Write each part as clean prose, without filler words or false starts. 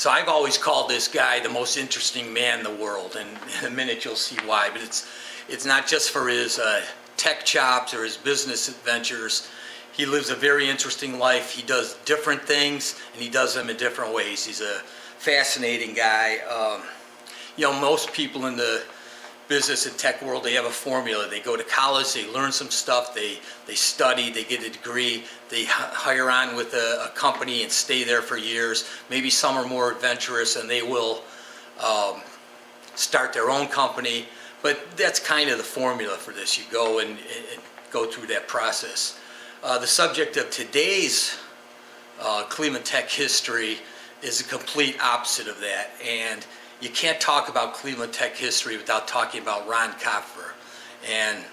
So I've always called this guy the most interesting man in the world, and in a minute you'll see why. But it's not just for his tech chops or his business adventures. He lives a very interesting life. He does different things, and he does them in different ways. He's a fascinating guy. Most people in the business and tech world, they have a formula. They go to college, they learn some stuff, they study, they get a degree, they hire on with a company and stay there for years. Maybe some are more adventurous and they will start their own company. But that's kind of the formula for this. You go and go through that process. The subject of today's Cleveland Tech history is the complete opposite of that. And you can't talk about Cleveland Tech history without talking about Ron Copfer. And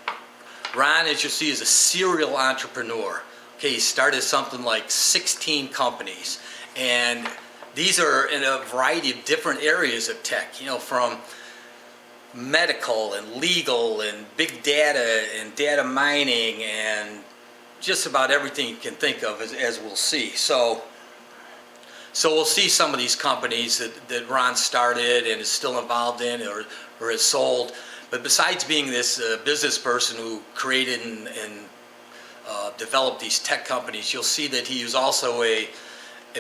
Ron, as you see, is a serial entrepreneur. Okay, he started something like 16 companies. And these are in a variety of different areas of tech, from medical and legal and big data and data mining and just about everything you can think of, as we'll see. So we'll see some of these companies that Ron started and is still involved in or has sold. But besides being this business person who created and developed these tech companies, you'll see that he was also a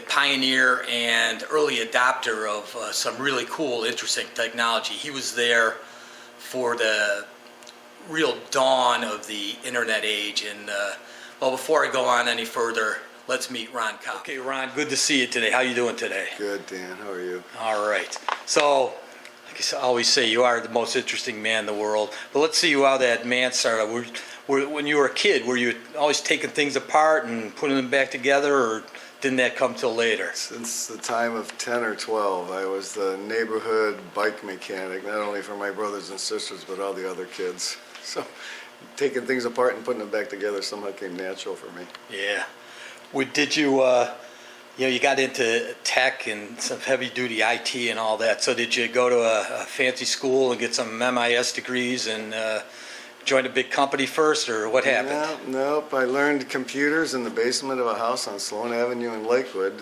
pioneer and early adopter of some really cool, interesting technology. He was there for the real dawn of the internet age. And before I go on any further, let's meet Ron Copfer. Okay, Ron, good to see you today. How you doing today? Good, Dan. How are you? All right. So, like I always say, you are the most interesting man in the world. But let's see how that man started. When you were a kid, were you always taking things apart and putting them back together, or didn't that come till later? Since the time of 10 or 12, I was the neighborhood bike mechanic, not only for my brothers and sisters, but all the other kids. So taking things apart and putting them back together somehow came natural for me. Yeah. Did you, you got into tech and some heavy-duty IT and all that, so did you go to a fancy school and get some MIS degrees and join a big company first, or what happened? Nope. I learned computers in the basement of a house on Sloan Avenue in Lakewood,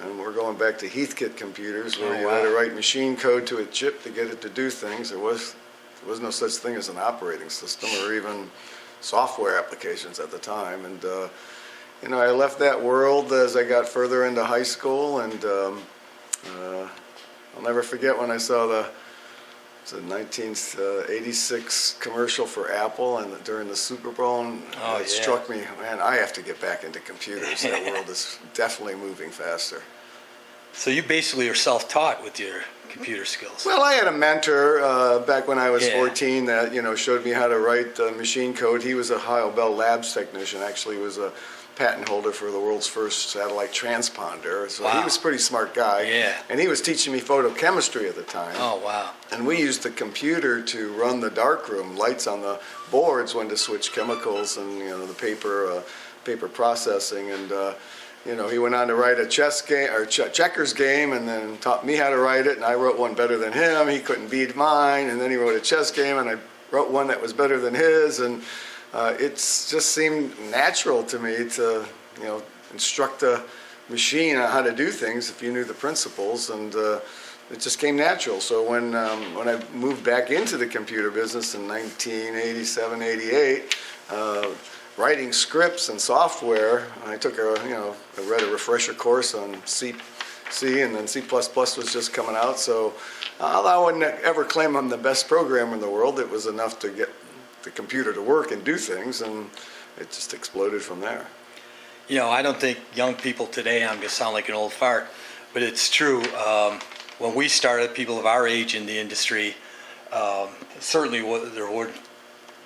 and we're going back to Heathkit computers, where you had to write machine code to a chip to get it to do things. There was no such thing as an operating system or even software applications at the time, and I left that world as I got further into high school, and I'll never forget when I saw the 1986 commercial for Apple and during the Super Bowl, and it struck me, man, I have to get back into computers. That world is definitely moving faster. So you basically are self-taught with your computer skills. Well, I had a mentor back when I was 14 that showed me how to write machine code. He was a Ohio Bell Labs technician. Actually, was a patent holder for the world's first satellite transponder. So he was a pretty smart guy. Yeah. And he was teaching me photochemistry at the time. Oh, wow. And we used the computer to run the darkroom, lights on the boards when to switch chemicals and, the paper processing. And, he went on to write a chess game or checkers game, and then taught me how to write it. And I wrote one better than him. He couldn't beat mine. And then he wrote a chess game, and I wrote one that was better than his. And it just seemed natural to me to, instruct a machine on how to do things if you knew the principles, and it just came natural. So when I moved back into the computer business in 1987, 88, writing scripts and software, I took I read a refresher course on C, and then C++ was just coming out. So I wouldn't ever claim I'm the best programmer in the world. It was enough to get the computer to work and do things, and it just exploded from there. I don't think young people today, I'm going to sound like an old fart, but it's true. When we started, people of our age in the industry, certainly there were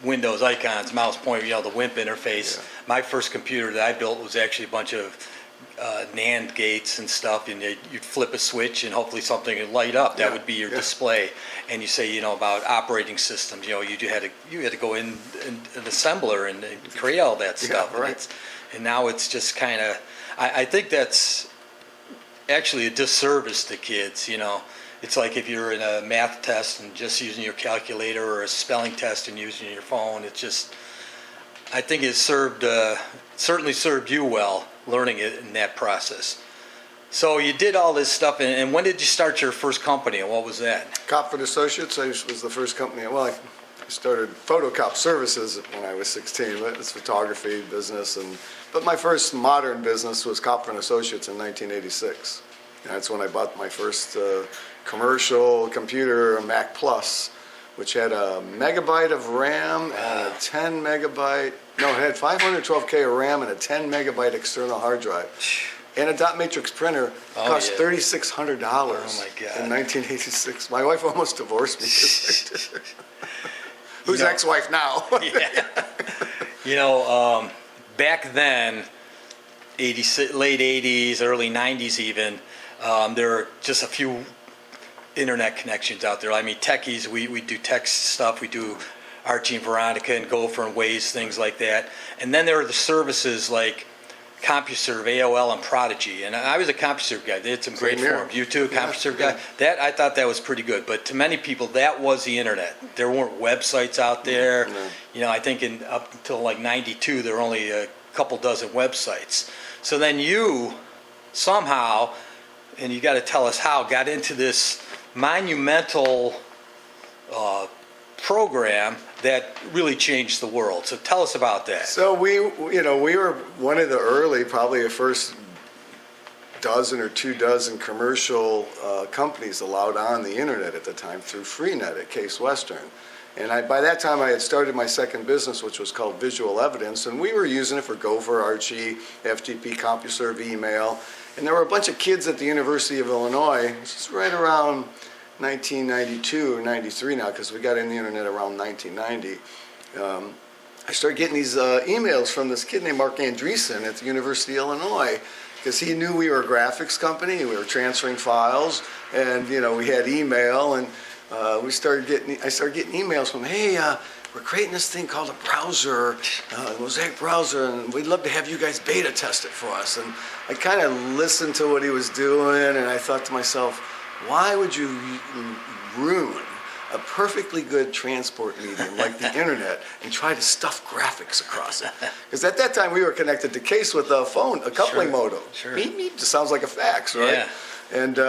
Windows icons, mouse pointer, the WIMP interface. Yeah. My first computer that I built was actually a bunch of NAND gates and stuff, and you'd flip a switch and hopefully something would light up. That would be your display. And you say, about operating systems, you had to go in an assembler and create all that stuff. Yeah, right. And now it's just kind of, I think that's actually a disservice to kids. It's like if you're in a math test and just using your calculator, or a spelling test and using your phone. It's just, I think it certainly served you well learning it in that process. So you did all this stuff, and when did you start your first company, and what was that? Copfer Associates was the first company. Well, I started Photocop Services when I was 16. But it's photography business, but my first modern business was Copfer Associates in 1986. And that's when I bought my first commercial computer, a Mac Plus, which had a megabyte of RAM and a 10 megabyte. No, it had 512K of RAM and a 10 megabyte external hard drive. And a dot matrix printer cost $3,600 in 1986. My wife almost divorced me. Who's ex-wife now? Yeah. Back then, late 80s, early 90s even, there were just a few internet connections out there. I mean, techies, we do tech stuff. We do Archie and Veronica and Gopher and Waze, things like that. And then there are the services like CompuServe, AOL, and Prodigy. And I was a CompuServe guy. They had some great forums. You too, a CompuServe guy? I thought that was pretty good. But to many people, that was the internet. There weren't websites out there. I think up until like 92, there were only a couple dozen websites. So then you somehow, and you got to tell us how, got into this monumental program that really changed the world. So tell us about that. So we were one of the early, probably the first dozen or 2 dozen commercial companies allowed on the internet at the time through Freenet at Case Western. And by that time I had started my second business, which was called Visual Evidence, and we were using it for Gopher, Archie, FTP, CompuServe, email. And there were a bunch of kids at the University of Illinois, this is right around 1992 or 93 now, because we got in the internet around 1990. I started getting these emails from this kid named Mark Andreessen at the University of Illinois, because he knew we were a graphics company, we were transferring files, and we had email, and I started getting emails from, hey, we're creating this thing called a browser, Mosaic browser, and we'd love to have you guys beta test it for us. And I kind of listened to what he was doing, and I thought to myself, why would you ruin a perfectly good transport medium like the internet and try to stuff graphics across it? Because at that time we were connected to Case with a phone, a coupling modem. Sure. Beep, beep, just sounds like a fax, right? Yeah. And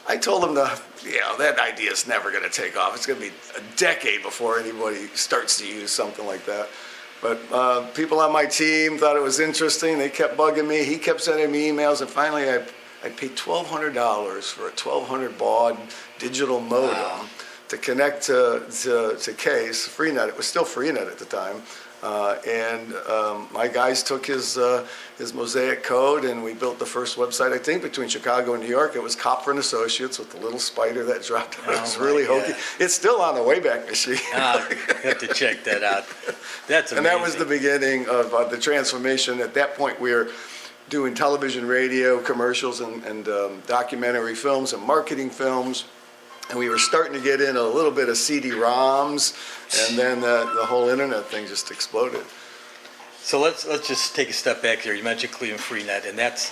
I told him that idea is never going to take off. It's going to be a decade before anybody starts to use something like that. But people on my team thought it was interesting. They kept bugging me. He kept sending me emails, and finally I paid $1,200 for a 1200 baud digital modem to connect to Case, Freenet. It was still Freenet at the time. My guys took his Mosaic code, and we built the first website, I think, between Chicago and New York. It was Copfer Associates with the little spider that dropped out. It was really hokey. It's still on the Wayback Machine. You have to check that out. That's amazing. And that was the beginning of the transformation. At that point, we were doing television, radio, commercials, and documentary films and marketing films. And we were starting to get in a little bit of CD-ROMs, and then the whole internet thing just exploded. So let's just take a step back here. You mentioned Cleveland Freenet, and that's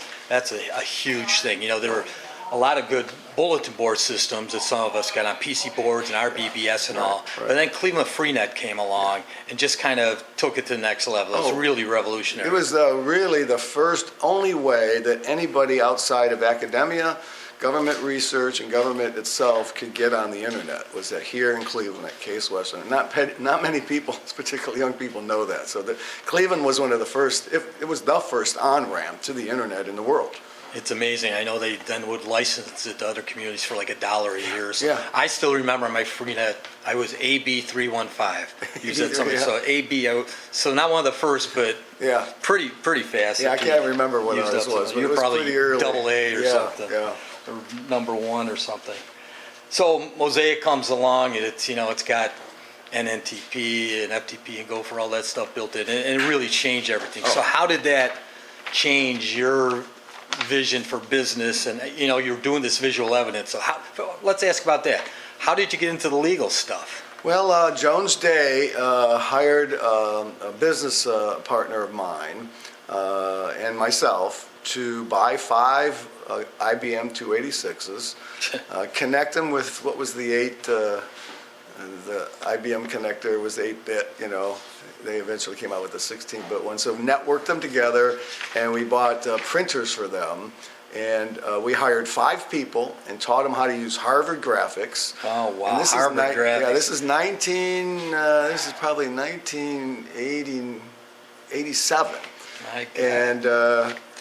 a huge thing. There were a lot of good bulletin board systems that some of us got on PC boards and RBBS and all. Right. But then Cleveland Freenet came along and just kind of took it to the next level. It was really revolutionary. It was really the first, only way that anybody outside of academia, government research, and government itself could get on the internet, was that here in Cleveland at Case Western. Not many people, particularly young people, know that. So Cleveland was one of the first, it was the first on-ramp to the internet in the world. It's amazing. I know they then would license it to other communities for like $1 a year. So Yeah. I still remember my Freenet. I was AB315. You said something. Yeah. So so not one of the first, but Yeah. pretty fast. Yeah, I can't remember what ours was, but You it was probably pretty early. AA or something. Yeah. Or number 1 or something. So Mosaic comes along, and it's got NNTP and FTP and Gopher, all that stuff built in, and it really changed everything. So how did that change your vision for business? And you're doing this visual evidence. So let's ask about that. How did you get into the legal stuff? Well, Jones Day hired a business partner of mine and myself to buy 5 IBM 286s, connect them with what was the IBM connector was 8-bit, They eventually came out with the 16-bit one. So networked them together, and we bought printers for them. And we hired 5 people and taught them how to use Harvard graphics. Oh, wow, And this Harvard graphics. Yeah, this is this is probably 1987. My God. And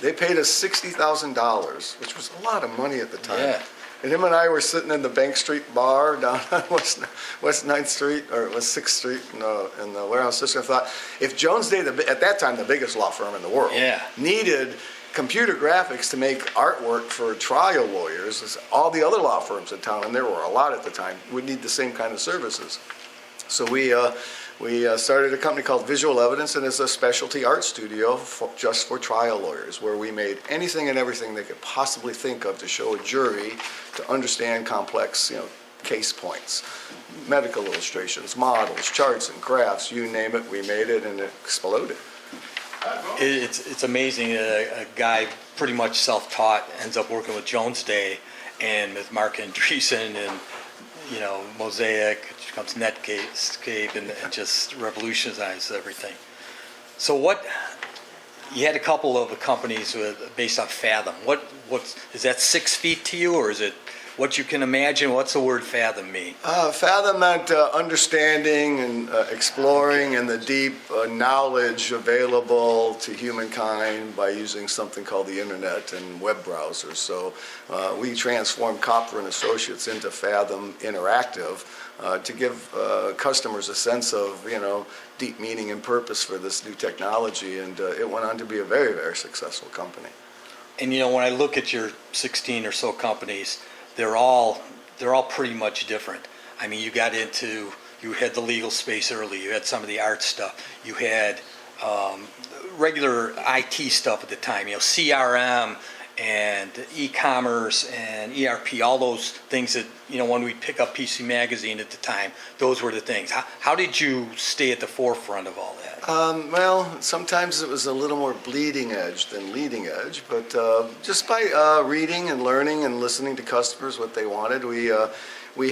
they paid us $60,000, which was a lot of money at the time. Yeah. And him and I were sitting in the Bank Street bar down on West 9th Street, or West 6th Street in the warehouse district. I thought, if Jones Day, at that time the biggest law firm in the world, Yeah. needed computer graphics to make artwork for trial lawyers, as all the other law firms in town, and there were a lot at the time, would need the same kind of services. So we started a company called Visual Evidence, and it's a specialty art studio just for trial lawyers, where we made anything and everything they could possibly think of to show a jury to understand complex, case points, medical illustrations, models, charts, and graphs. You name it, we made it, and it exploded. It's amazing that a guy pretty much self-taught ends up working with Jones Day and with Mark Andreessen and Mosaic, which becomes Netscape, and just revolutionized everything. So you had a couple of companies based on Fathom. What is that 6 feet to you, or is it what you can imagine? What's the word fathom mean? Fathom meant understanding and exploring and the deep knowledge available to humankind by using something called the internet and web browsers. So we transformed Copfer and Associates into Fathom Interactive to give customers a sense of deep meaning and purpose for this new technology, and it went on to be a very, very successful company. And when I look at your 16 or so companies, they're all pretty much different. I mean, you had the legal space early, you had some of the art stuff, you had regular IT stuff at the time, CRM and e-commerce and ERP, all those things that, when we pick up PC Magazine at the time, those were the things. How did you stay at the forefront of all that? Well, sometimes it was a little more bleeding edge than leading edge, but just by reading and learning and listening to customers what they wanted, we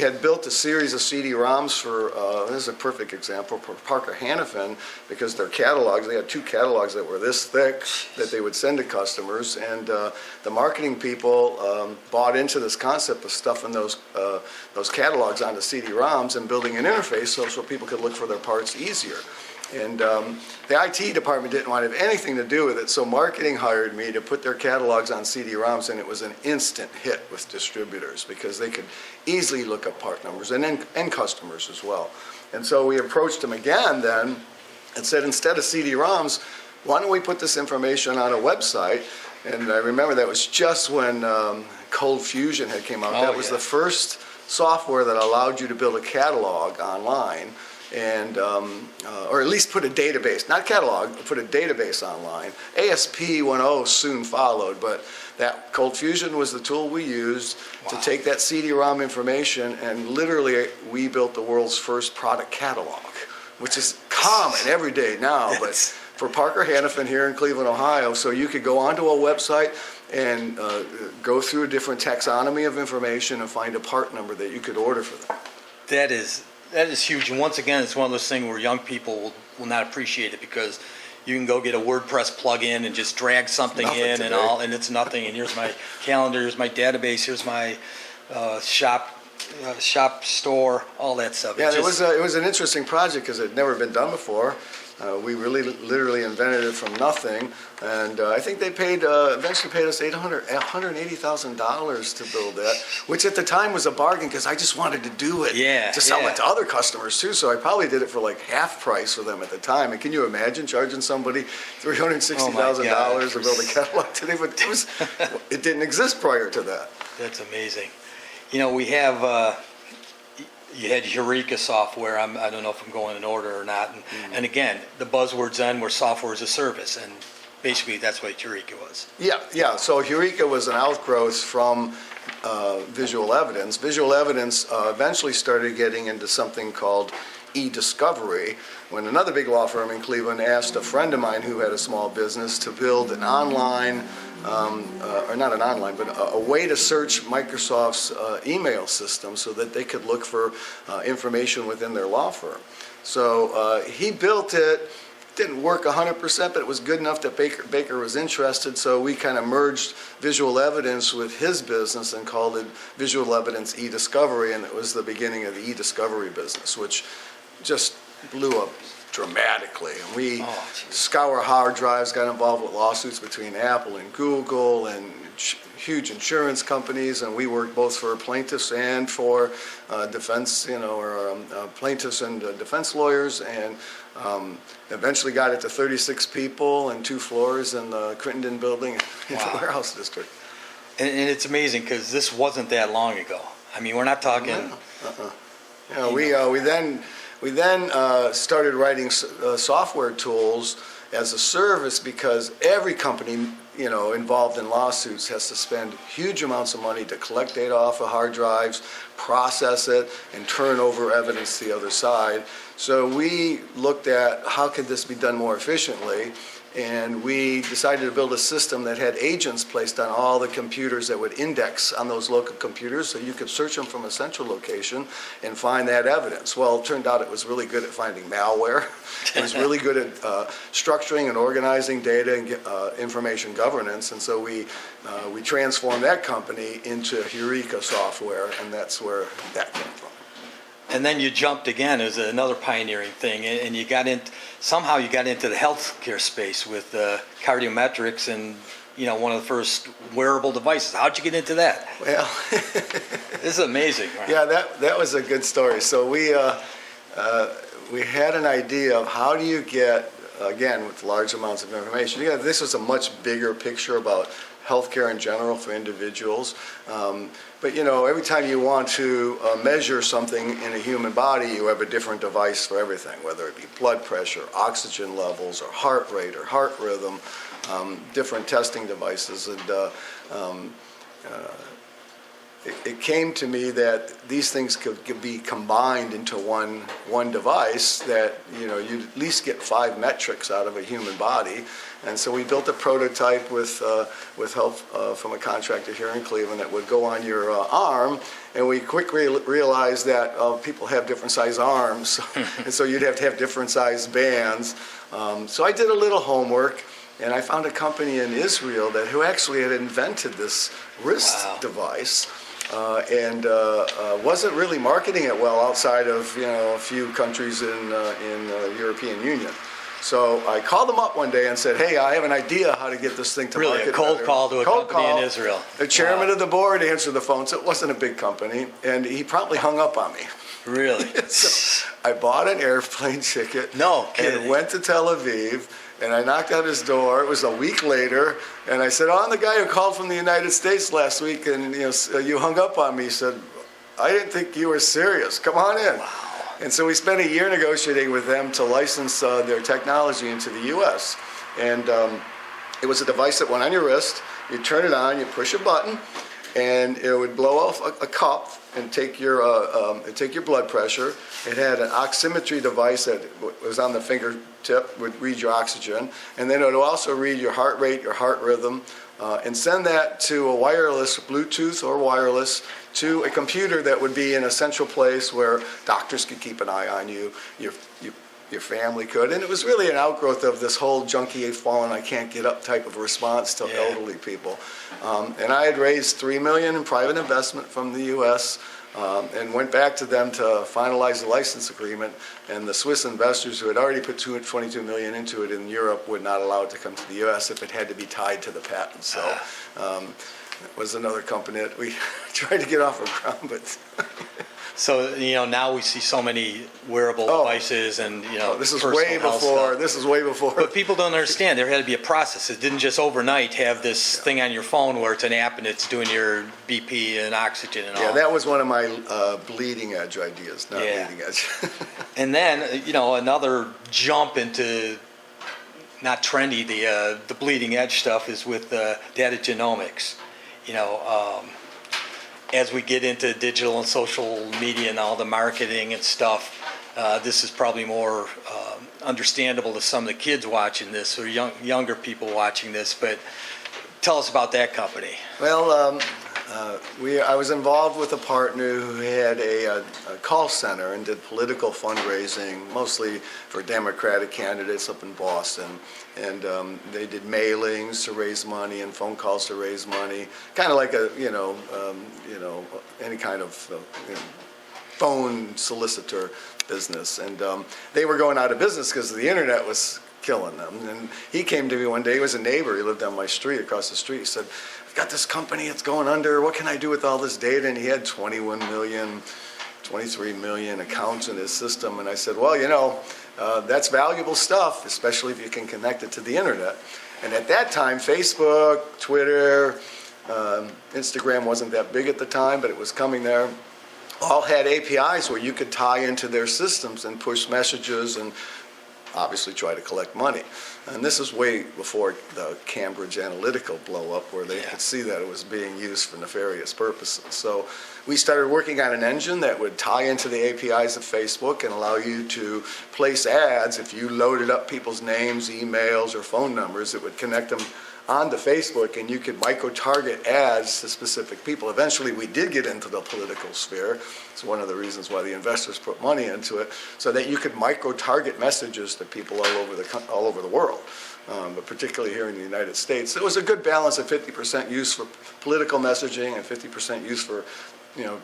had built a series of CD-ROMs for, this is a perfect example, for Parker Hannifin, because their catalogs, they had 2 catalogs that were this thick that they would send to customers, and the marketing people bought into this concept of stuffing those catalogs onto CD-ROMs and building an interface so people could look for their parts easier. And the IT department didn't want to have anything to do with it, so marketing hired me to put their catalogs on CD-ROMs, and it was an instant hit with distributors because they could easily look up part numbers and end customers as well. And so we approached them again then and said, instead of CD-ROMs, why don't we put this information on a website? And I remember that was just when Cold Fusion had came out. That was the first software that allowed you to build a catalog online, and or at least put a database, not catalog, but put a database online. ASP 1.0 soon followed, but that Cold Fusion was the tool we used to take that CD-ROM information, and literally we built the world's first product catalog, which is common every day now, but for Parker Hannifin here in Cleveland, Ohio, so you could go onto a website and go through a different taxonomy of information and find a part number that you could order for them. That is huge, and once again, it's one of those things where young people will not appreciate it, because you can go get a WordPress plug-in and just drag something in and all, and it's nothing. And here's my calendar, here's my database, here's my shop store, all that stuff. Yeah, it was an interesting project because it had never been done before. We really literally invented it from nothing, and I think they eventually paid us $180,000 to build that, which at the time was a bargain because I just wanted to do it to sell it to other customers too. So I probably did it for like half price for them at the time. And can you imagine charging somebody $360,000 to build a catalog today? But it didn't exist prior to that. That's amazing. We have. You had Eureka software. I don't know if I'm going in order or not. And again, the buzzwords then were software as a service, and basically that's what Eureka was. Yeah. So Eureka was an outgrowth from Visual Evidence. Visual Evidence eventually started getting into something called e-discovery, when another big law firm in Cleveland asked a friend of mine who had a small business to build an online, or not an online, but a way to search Microsoft's email system so that they could look for information within their law firm. So he built it didn't work 100%, but it was good enough that Baker was interested, so we kind of merged visual evidence with his business and called it Visual Evidence e-Discovery, and it was the beginning of the e-discovery business, which just blew up dramatically. And we scour hard drives, got involved with lawsuits between Apple and Google and huge insurance companies, and we worked both for plaintiffs and for defense, plaintiffs and defense lawyers, and eventually got it to 36 people and 2 floors in the Crittenden building in the warehouse district. And it's amazing because this wasn't that long ago. I mean, we're not talking. We then started writing software tools as a service because every company involved in lawsuits has to spend huge amounts of money to collect data off of hard drives, process it, and turn over evidence to the other side. So we looked at how could this be done more efficiently, and we decided to build a system that had agents placed on all the computers that would index on those local computers so you could search them from a central location and find that evidence. Well, it turned out it was really good at finding malware. It was really good at structuring and organizing data and information governance, and so we transformed that company into Eureka Software, and that's where that came from. And then you jumped again as another pioneering thing, and you got into the healthcare space with cardiometrics and one of the first wearable devices. How'd you get into that? Well, this is amazing. Right? Yeah, that was a good story. So we had an idea of how do you get, again, with large amounts of information. Yeah, this was a much bigger picture about healthcare in general for individuals. But every time you want to measure something in a human body, you have a different device for everything, whether it be blood pressure, oxygen levels, or heart rate, or heart rhythm, different testing devices. And it came to me that these things could be combined into one device that you'd at least get 5 metrics out of a human body. And so we built a prototype with help from a contractor here in Cleveland that would go on your arm, and we quickly realized that people have different size arms, and so you'd have to have different size bands. So I did a little homework, and I found a company in Israel who actually had invented this wrist device. And wasn't really marketing it well outside of a few countries in the European Union. So I called them up one day and said, "Hey, I have an idea how to get this thing to market." Really, a cold call to a company in Israel. The chairman of the board answered the phone, so it wasn't a big company, and he promptly hung up on me. Really? So I bought an airplane ticket. No kidding. And went to Tel Aviv. And I knocked on his door. It was a week later, and I said, "Oh, I'm the guy who called from the United States last week, and you hung up on me." He said, "I didn't think you were serious. Come on in." Wow. And so we spent a year negotiating with them to license their technology into the U.S. And it was a device that went on your wrist. You turn it on, you push a button, and it would blow off a cup and take your blood pressure. It had an oximetry device that was on the fingertip, would read your oxygen, and then it would also read your heart rate, your heart rhythm, and send that to a wireless, Bluetooth or wireless, to a computer that would be in a central place where doctors could keep an eye on you, your family could. And it was really an outgrowth of this whole junkie ain't fallen, I can't get up type of response to elderly people. And I had raised $3 million in private investment from the U.S., and went back to them to finalize the license agreement, and the Swiss investors who had already put $22 million into it in Europe would not allow it to come to the U.S. if it had to be tied to the patent. So it was another company that we tried to get off the ground, but... So now we see so many wearable devices, and this is way before. This is way before. But people don't understand. There had to be a process. It didn't just overnight have this thing on your phone where it's an app and it's doing your BP and oxygen and all. Yeah, that was one of my bleeding edge ideas, not leading edge. And then another jump into not trendy, the bleeding edge stuff is with data genomics. As we get into digital and social media and all the marketing and stuff, this is probably more understandable to some of the kids watching this or younger people watching this. But tell us about that company. Well, I was involved with a partner who had a call center and did political fundraising, mostly for Democratic candidates up in Boston. And they did mailings to raise money and phone calls to raise money, kind of like any kind of phone solicitor business. And they were going out of business because the internet was killing them. And he came to me one day. He was a neighbor. He lived on my street, across the street. He said, "I've got this company. It's going under. What can I do with all this data?" And he had 21 million, 23 million accounts in his system. And I said, "Well, that's valuable stuff, especially if you can connect it to the internet." And at that time, Facebook, Twitter, Instagram wasn't that big at the time, but it was coming there. All had APIs where you could tie into their systems and push messages and obviously try to collect money. And this is way before the Cambridge Analytica blow up, where they could see that it was being used for nefarious purposes. So we started working on an engine that would tie into the APIs of Facebook and allow you to place ads. If you loaded up people's names, emails, or phone numbers, it would connect them onto Facebook, and you could micro-target ads to specific people. Eventually, we did get into the political sphere. It's one of the reasons why the investors put money into it, so that you could micro-target messages to people all over the world, but particularly here in the United States. It was a good balance of 50% use for political messaging and 50% use for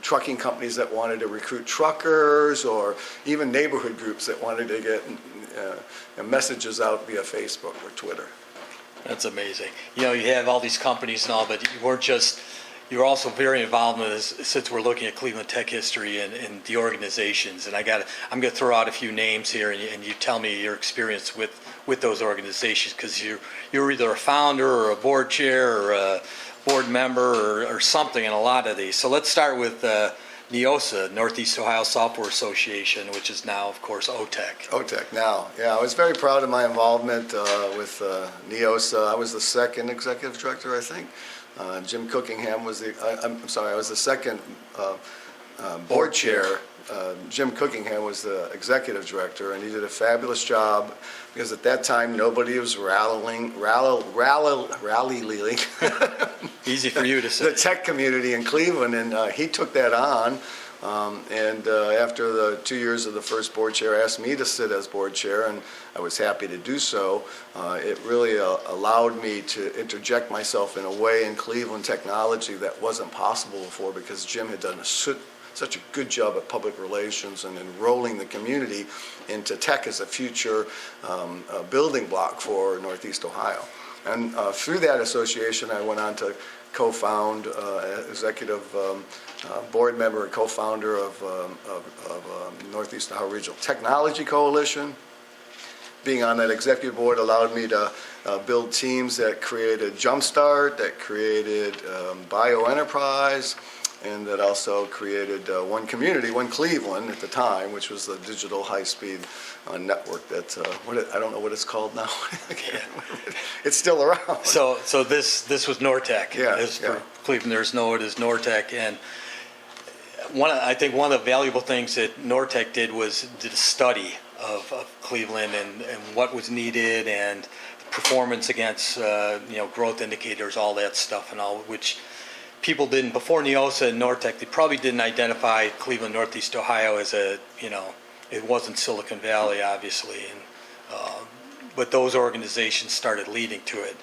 trucking companies that wanted to recruit truckers, or even neighborhood groups that wanted to get messages out via Facebook or Twitter. That's amazing. You have all these companies and all, but you were also very involved in this, since we're looking at Cleveland tech history and the organizations. And I'm going to throw out a few names here, and you tell me your experience with those organizations, because you're either a founder or a board chair or a board member or something in a lot of these. So let's start with Niosa, Northeast Ohio Software Association, which is now, of course, OTEC. OTEC now. Yeah, I was very proud of my involvement with Niosa. I was the second executive director, I think. Jim Cookingham was I was the second board chair. Jim Cookingham was the executive director, and he did a fabulous job, because at that time nobody was rallying Easy for you to say. the tech community in Cleveland, and he took that on. And after the 2 years of the first board chair, asked me to sit as board chair, and I was happy to do so. It really allowed me to interject myself in a way in Cleveland technology that wasn't possible before, because Jim had done such a good job at public relations and enrolling the community into tech as a future building block for Northeast Ohio. And through that association, I went on to co-found, executive board member and co-founder of Northeast Ohio Regional Technology Coalition. Being on that executive board allowed me to build teams that created Jumpstart, that created Bioenterprise, and that also created One Community, One Cleveland at the time, which was the digital high-speed network that, I don't know what it's called now. It's still around. So this was Nortec. Yeah. For Cleveland, there's no, it is Nortec. And I think one of the valuable things that Nortec did was did a study of Cleveland and what was needed, and performance against growth indicators, all that stuff, and all, which people didn't before Niosa and Nortec. They probably didn't identify Cleveland, Northeast Ohio as it wasn't Silicon Valley, obviously, and but those organizations started leading to it.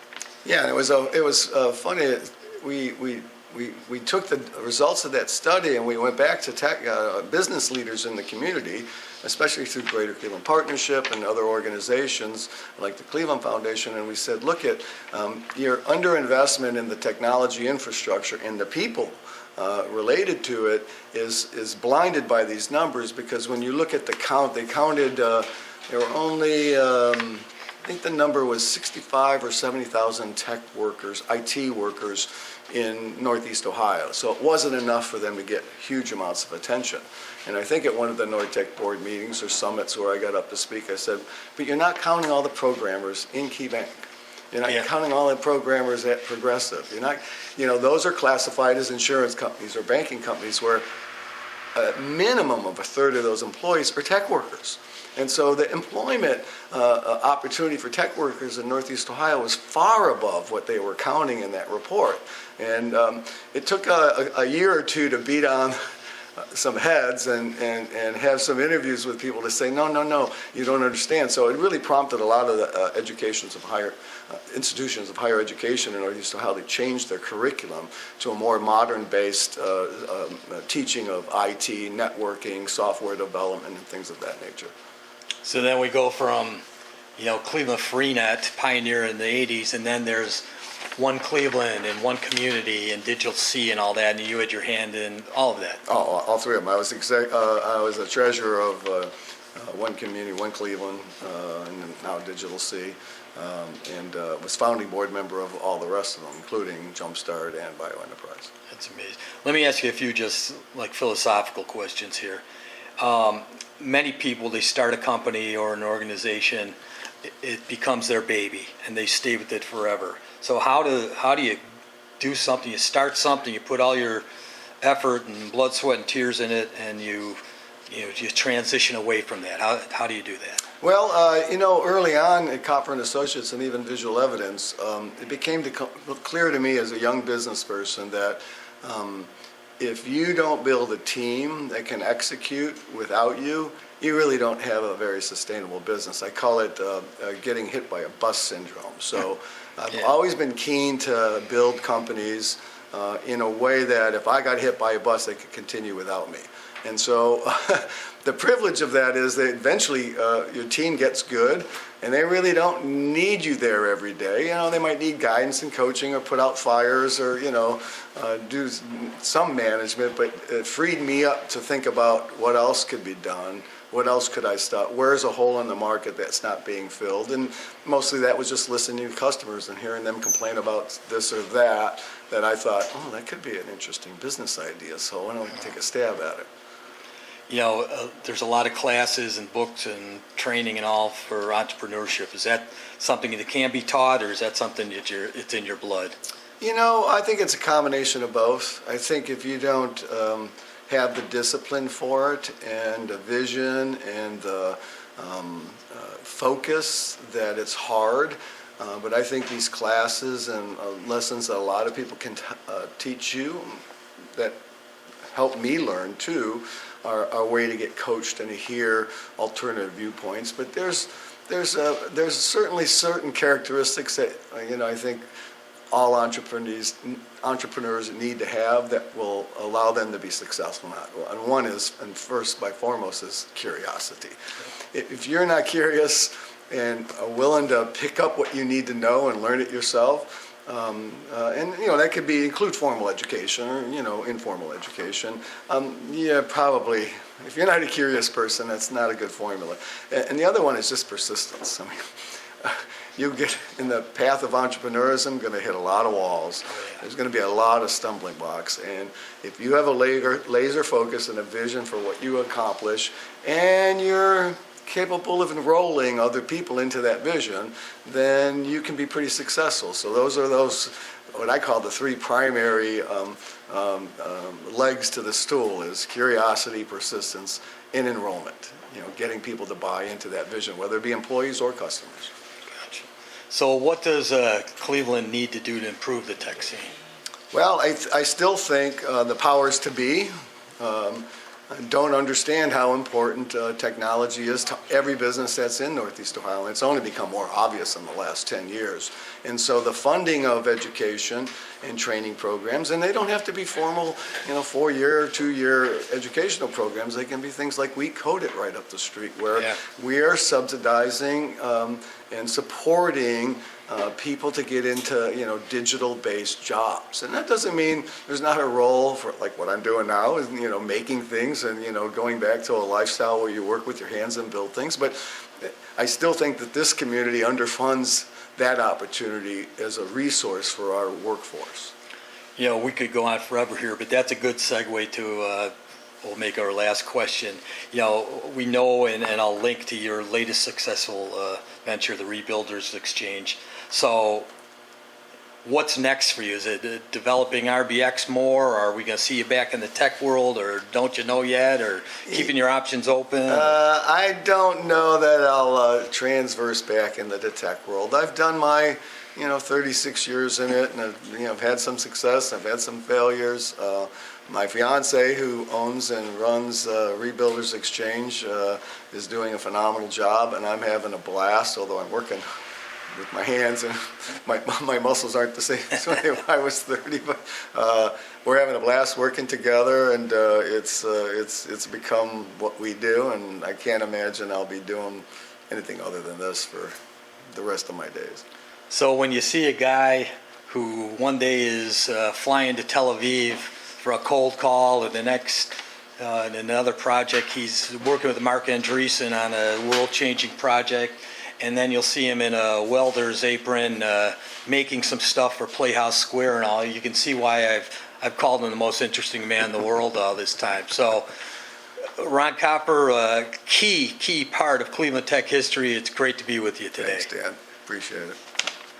Yeah, and it was funny. We took the results of that study, and we went back to business leaders in the community, especially through Greater Cleveland Partnership and other organizations like the Cleveland Foundation, and we said, look at your underinvestment in the technology infrastructure, and the people related to it is blinded by these numbers, because when you look at the count, they counted, there were only, I think the number was 65 or 70,000 tech workers, IT workers in Northeast Ohio. So it wasn't enough for them to get huge amounts of attention. And I think at one of the Nortec board meetings or summits where I got up to speak, I said, but you're not counting all the programmers in Key Bank. You're not counting all the programmers at Progressive. You're not, those are classified as insurance companies or banking companies, where a minimum of a third of those employees are tech workers. And so the employment opportunity for tech workers in Northeast Ohio was far above what they were counting in that report. And it took a year or two to beat on some heads and have some interviews with people to say, no, you don't understand. So it really prompted a lot of the institutions of higher education in Northeast Ohio to change their curriculum to a more modern-based teaching of IT, networking, software development, and things of that nature. So then we go from, Cleveland Freenet, pioneer in the 80s, and then there's One Cleveland and One Community and Digital C and all that, and you had your hand in all of that. Oh, all three of them. I was the treasurer of One Community, One Cleveland, and now Digital C, and was founding board member of all the rest of them, including Jumpstart and BioEnterprise. That's amazing. Let me ask you a few just like philosophical questions here. Many people, they start a company or an organization, it becomes their baby, and they stay with it forever. So how do you do something? You start something, you put all your effort and blood, sweat, and tears in it, and you transition away from that. How do you do that? Well, early on at Copfer and Associates and even Visual Evidence, it became clear to me as a young business person that if you don't build a team that can execute without you, you really don't have a very sustainable business. I call it getting hit by a bus syndrome. So I've always been keen to build companies in a way that if I got hit by a bus, they could continue without me. And so the privilege of that is that eventually your team gets good, and they really don't need you there every day. They might need guidance and coaching or put out fires or, do some management, but it freed me up to think about what else could be done. What else could I stop? Where's a hole in the market that's not being filled? And mostly that was just listening to customers and hearing them complain about this or that I thought, that could be an interesting business idea, so why don't we take a stab at it? There's a lot of classes and books and training and all for entrepreneurship. Is that something that can be taught, or is that something that it's in your blood? I think it's a combination of both. I think if you don't have the discipline for it and a vision and the focus, that it's hard. But I think these classes and lessons that a lot of people can teach you that help me learn too are a way to get coached and to hear alternative viewpoints. But there's certainly certain characteristics that I think all entrepreneurs need to have that will allow them to be successful. And one is, and first by foremost, is curiosity. If you're not curious and are willing to pick up what you need to know and learn it yourself, and that could include formal education or informal education. Probably if you're not a curious person, that's not a good formula. And the other one is just persistence. You get in the path of entrepreneurism, going to hit a lot of walls. There's going to be a lot of stumbling blocks, and if you have a laser focus and a vision for what you accomplish, and you're capable of enrolling other people into that vision, then you can be pretty successful. So those are what I call the three primary legs to the stool: is curiosity, persistence, and enrollment. Getting people to buy into that vision, whether it be employees or customers. Gotcha. So what does Cleveland need to do to improve the tech scene? Well, I still think the powers to be don't understand how important technology is to every business that's in Northeast Ohio. And it's only become more obvious in the last 10 years. And so the funding of education and training programs, and they don't have to be formal, 4-year or 2-year educational programs. They can be things like We Code It right up the street, where we are subsidizing and supporting people to get into digital-based jobs. And that doesn't mean there's not a role for, like what I'm doing now, is making things and going back to a lifestyle where you work with your hands and build things. But I still think that this community underfunds that opportunity as a resource for our workforce. We could go on forever here, but that's a good segue to we'll make our last question. We know, and I'll link to your latest successful venture, the Rebuilders Exchange. So what's next for you? Is it developing RBX more, or are we going to see you back in the tech world, or don't you know yet, or keeping your options open? I don't know that I'll transverse back into the tech world. I've done my 36 years in it, and I've had some success, I've had some failures. My fiance, who owns and runs Rebuilders Exchange, is doing a phenomenal job, and I'm having a blast, although I'm working with my hands, and my muscles aren't the same as when I was 30, but we're having a blast working together, and it's become what we do, and I can't imagine I'll be doing anything other than this for the rest of my days. So when you see a guy who one day is flying to Tel Aviv for a cold call, and the next in another project he's working with Mark Andreessen on a world-changing project, and then you'll see him in a welder's apron making some stuff for Playhouse Square and all, you can see why I've called him the most interesting man in the world all this time. So Ron Copfer, key part of Cleveland Tech history. It's great to be with you today. Thanks, Dan. Appreciate it.